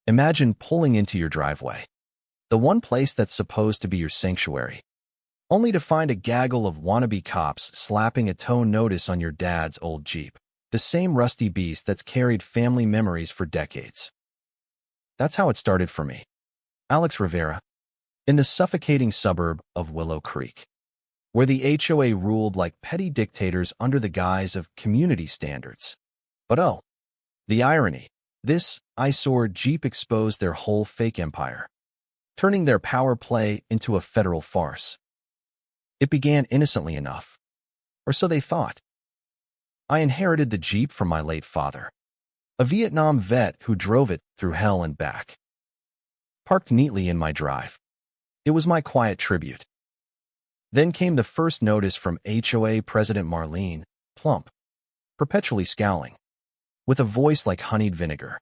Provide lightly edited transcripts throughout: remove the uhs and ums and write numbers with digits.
Imagine pulling into your driveway, the one place that's supposed to be your sanctuary, only to find a gaggle of wannabe cops slapping a tow notice on your dad's old Jeep, the same rusty beast that's carried family memories for decades. That's how it started for me. Alex Rivera, in the suffocating suburb of Willow Creek, where the HOA ruled like petty dictators under the guise of community standards. But oh, the irony. This eyesore Jeep exposed their whole fake empire, turning their power play into a federal farce. It began innocently enough, or so they thought. I inherited the Jeep from my late father, a Vietnam vet who drove it through hell and back. Parked neatly in my drive, it was my quiet tribute. Then came the first notice from HOA President Marlene, plump, perpetually scowling, with a voice like honeyed vinegar.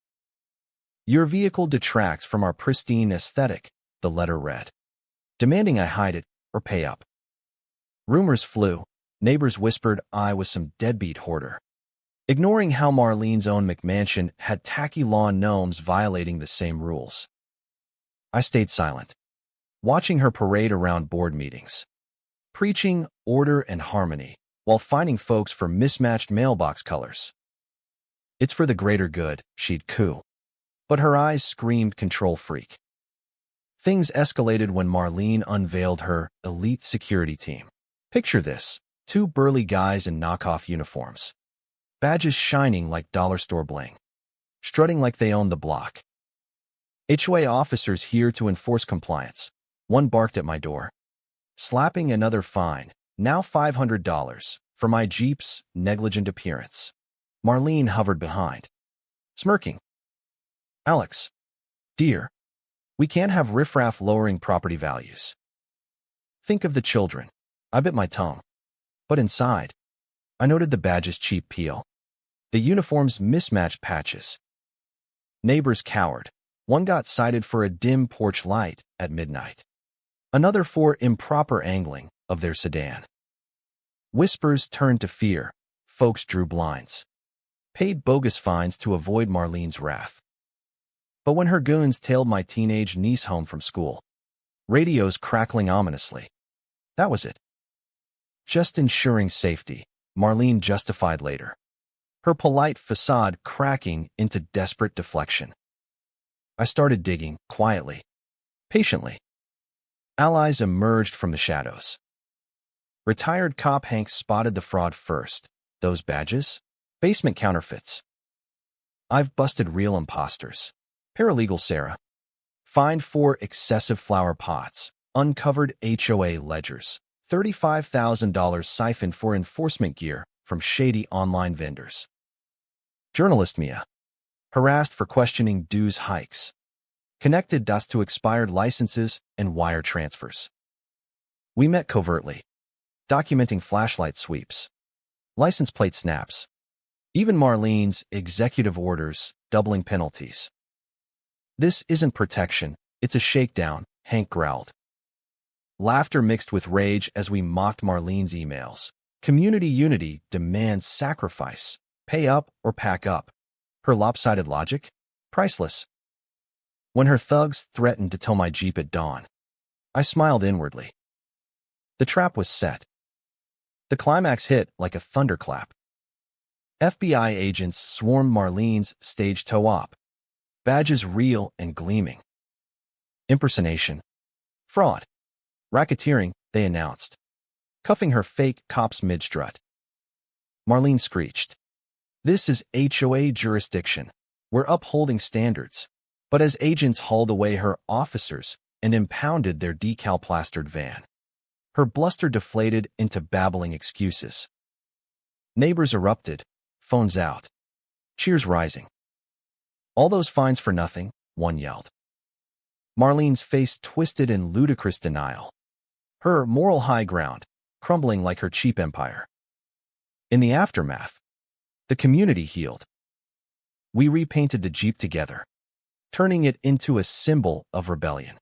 "Your vehicle detracts from our pristine aesthetic," the letter read, demanding I hide it or pay up. Rumors flew. Neighbors whispered I was some deadbeat hoarder, ignoring how Marlene's own McMansion had tacky lawn gnomes violating the same rules. I stayed silent, watching her parade around board meetings, preaching order and harmony while fining folks for mismatched mailbox colors. "It's for the greater good," she'd coo, but her eyes screamed control freak. Things escalated when Marlene unveiled her elite security team. Picture this: 2 burly guys in knockoff uniforms, badges shining like dollar store bling, strutting like they own the block. "HOA officers here to enforce compliance," one barked at my door, slapping another fine, now $500, for my Jeep's negligent appearance. Marlene hovered behind, smirking. "Alex, dear, we can't have riffraff lowering property values." Think of the children. I bit my tongue. But inside, I noted the badge's cheap peel, the uniform's mismatched patches. Neighbors cowered. One got cited for a dim porch light at midnight, another for improper angling of their sedan. Whispers turned to fear. Folks drew blinds, paid bogus fines to avoid Marlene's wrath. But when her goons tailed my teenage niece home from school, radios crackling ominously, that was it. Just ensuring safety, Marlene justified later, her polite facade cracking into desperate deflection. I started digging, quietly, patiently. Allies emerged from the shadows. Retired cop Hank spotted the fraud first. "Those badges? Basement counterfeits." "I've busted real imposters." Paralegal Sarah. "Fined for excessive flower pots." Uncovered HOA ledgers. $35,000 siphoned for enforcement gear from shady online vendors. Journalist Mia. Harassed for questioning dues hikes. Connected us to expired licenses and wire transfers. We met covertly, documenting flashlight sweeps, license plate snaps, even Marlene's executive orders doubling penalties. "This isn't protection, it's a shakedown," Hank growled. Laughter mixed with rage as we mocked Marlene's emails. "Community unity demands sacrifice. Pay up or pack up." Her lopsided logic? Priceless. When her thugs threatened to tow my Jeep at dawn, I smiled inwardly. The trap was set. The climax hit like a thunderclap. FBI agents swarmed Marlene's stage tow op, badges real and gleaming. Impersonation. Fraud. Racketeering, they announced, cuffing her fake cops mid-strut. Marlene screeched. "This is HOA jurisdiction. We're upholding standards." But as agents hauled away her officers and impounded their decal-plastered van, her bluster deflated into babbling excuses. Neighbors erupted, phones out, cheers rising. "All those fines for nothing," one yelled. Marlene's face twisted in ludicrous denial, her moral high ground crumbling like her cheap empire. In the aftermath, the community healed. We repainted the Jeep together, turning it into a symbol of rebellion.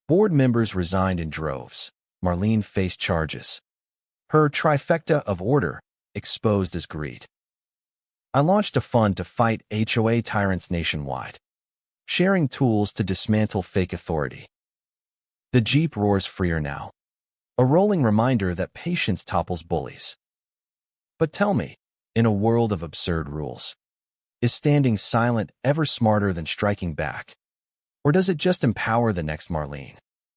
Board members resigned in droves. Marlene faced charges, her trifecta of order exposed as greed. I launched a fund to fight HOA tyrants nationwide, sharing tools to dismantle fake authority. The Jeep roars freer now, a rolling reminder that patience topples bullies. But tell me, in a world of absurd rules, is standing silent ever smarter than striking back? Or does it just empower the next Marlene?